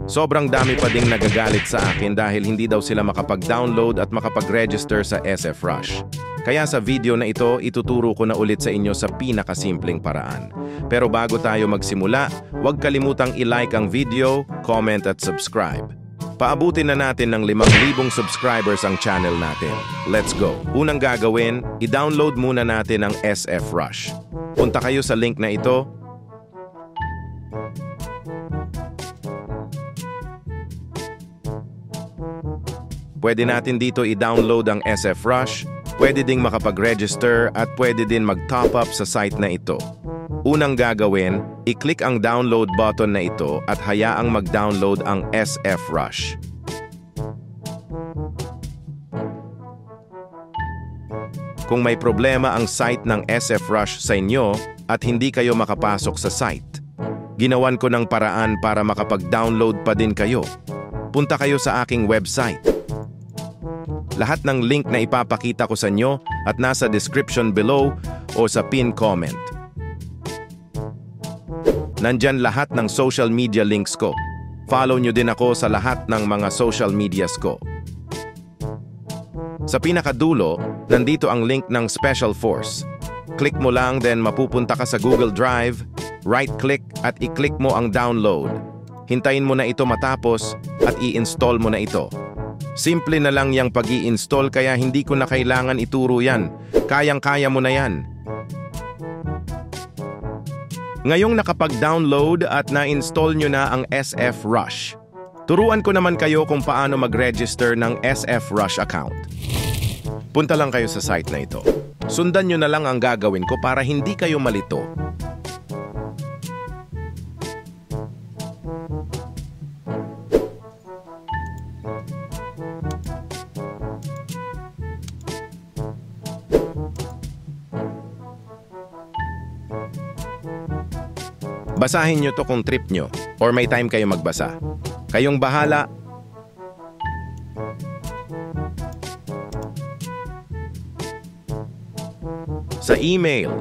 Sobrang dami pa ding nagagalit sa akin dahil hindi daw sila makapag-download at makapag-register sa SF Rush. Kaya sa video na ito, ituturo ko na ulit sa inyo sa pinakasimpleng paraan. Pero bago tayo magsimula, huwag kalimutang i-like ang video, comment at subscribe. Paabutin na natin ng 5,000 subscribers ang channel natin. Let's go! Unang gagawin, i-download muna natin ang SF Rush. Punta kayo sa link na ito. Pwede natin dito i-download ang SF Rush, pwede ding makapag-register at pwede din mag-top up sa site na ito. Unang gagawin, i-click ang download button na ito at hayaang mag-download ang SF Rush. Kung may problema ang site ng SF Rush sa inyo at hindi kayo makapasok sa site, ginawan ko ng paraan para makapag-download pa din kayo. Punta kayo sa aking website. Lahat ng link na ipapakita ko sa inyo at nasa description below o sa pin comment. Nandyan lahat ng social media links ko. Follow nyo din ako sa lahat ng mga social medias ko. Sa pinakadulo, nandito ang link ng Special Force. Click mo lang then mapupunta ka sa Google Drive, right-click at i-click mo ang download. Hintayin mo na ito matapos at i-install mo na ito. Simple na lang yung pag-i-install kaya hindi ko na kailangan ituro yan. Kayang-kaya mo na yan. Ngayong nakapag-download at na-install nyo na ang SF Rush, turuan ko naman kayo kung paano mag-register ng SF Rush account. Punta lang kayo sa site na ito. Sundan nyo na lang ang gagawin ko para hindi kayo malito. Basahin nyo to kung trip nyo or may time kayo magbasa. Kayong bahala. Sa email,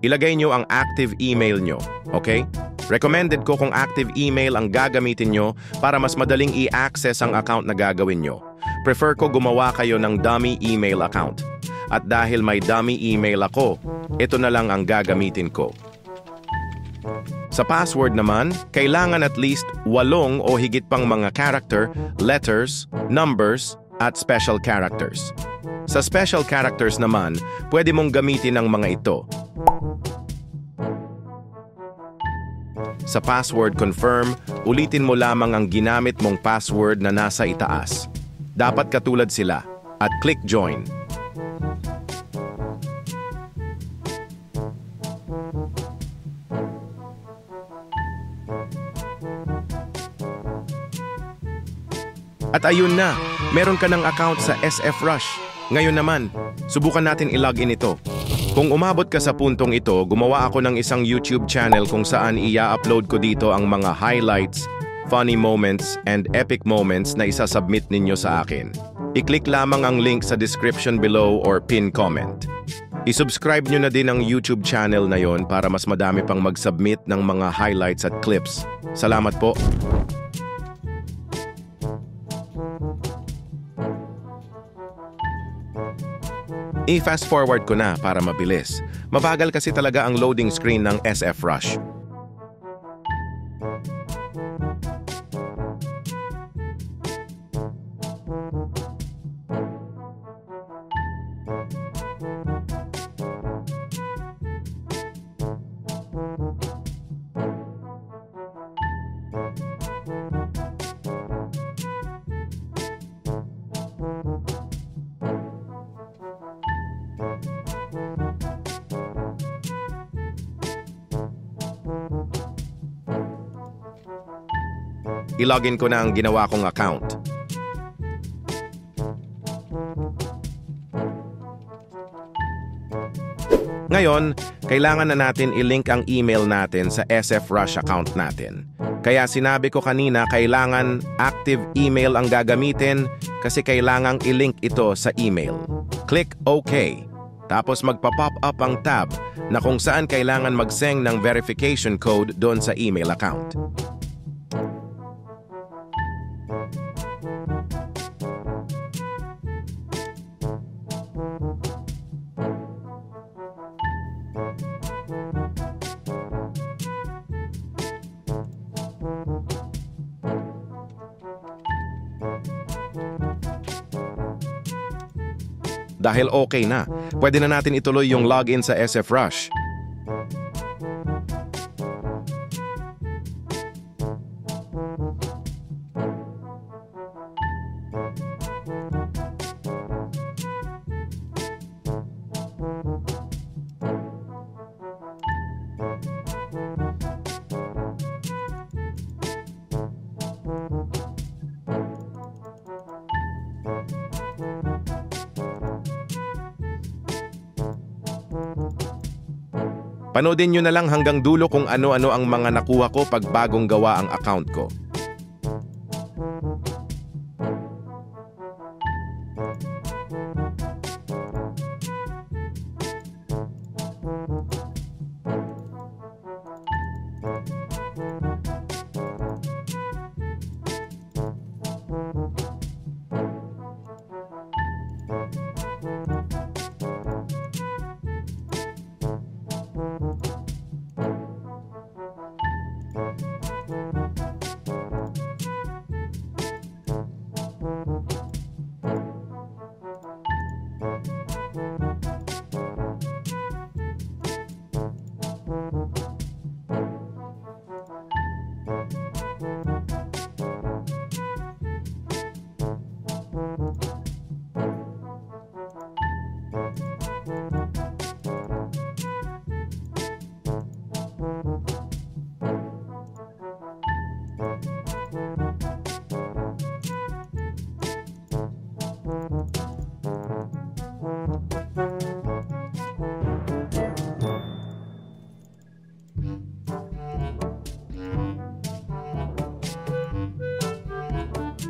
ilagay nyo ang active email nyo, okay? Recommended ko kung active email ang gagamitin nyo para mas madaling i-access ang account na gagawin nyo. Prefer ko gumawa kayo ng dummy email account. At dahil may dummy email ako, ito na lang ang gagamitin ko. Sa password naman, kailangan at least 8 o higit pang mga character, letters, numbers, at special characters. Sa special characters naman, pwede mong gamitin ang mga ito. Sa password confirm, ulitin mo lamang ang ginamit mong password na nasa itaas. Dapat katulad sila, at click join. At ayun na, meron ka ng account sa SF Rush. Ngayon naman, subukan natin i-login ito. Kung umabot ka sa puntong ito, gumawa ako ng isang YouTube channel kung saan i-upload ko dito ang mga highlights, funny moments, and epic moments na isasubmit ninyo sa akin. I-click lamang ang link sa description below or pin comment. I-subscribe nyo na din ang YouTube channel na yon para mas madami pang mag-submit ng mga highlights at clips. Salamat po! I-fast forward ko na para mabilis. Mabagal kasi talaga ang loading screen ng SF Rush. I-login ko na ang ginawa kong account. Ngayon, kailangan na natin i-link ang email natin sa SF Rush account natin. Kaya sinabi ko kanina, kailangan active email ang gagamitin kasi kailangang i-link ito sa email. Click OK. Tapos magpa-pop up ang tab na kung saan kailangan mag-send ng verification code doon sa email account. Dahil okay na, pwede na natin ituloy yung login sa SF Rush. Panoodin nyo na lang hanggang dulo kung ano-ano ang mga nakuha ko pag bagong gawa ang account ko.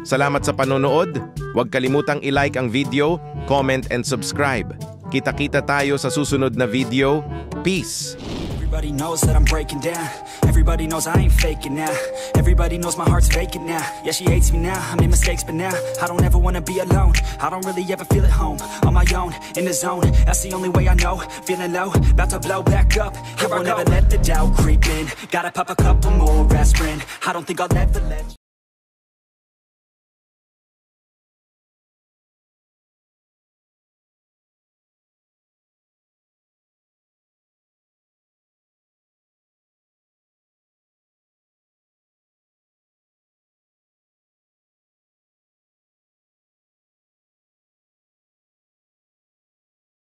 Salamat sa panonood. Huwag kalimutang i-like ang video, comment and subscribe. Kita-kita tayo sa susunod na video. Peace! Everybody knows that I'm breaking down. Everybody knows I ain't faking now. Everybody knows my heart's vacant now. Yeah, she hates me now, I made mistakes but now I don't ever wanna be alone. I don't really ever feel at home. On my own, in the zone, that's the only way I know. Feeling low, about to blow back up. Here I won't ever let the doubt creep in. Gotta pop a couple more aspirin. I don't think I'll ever let you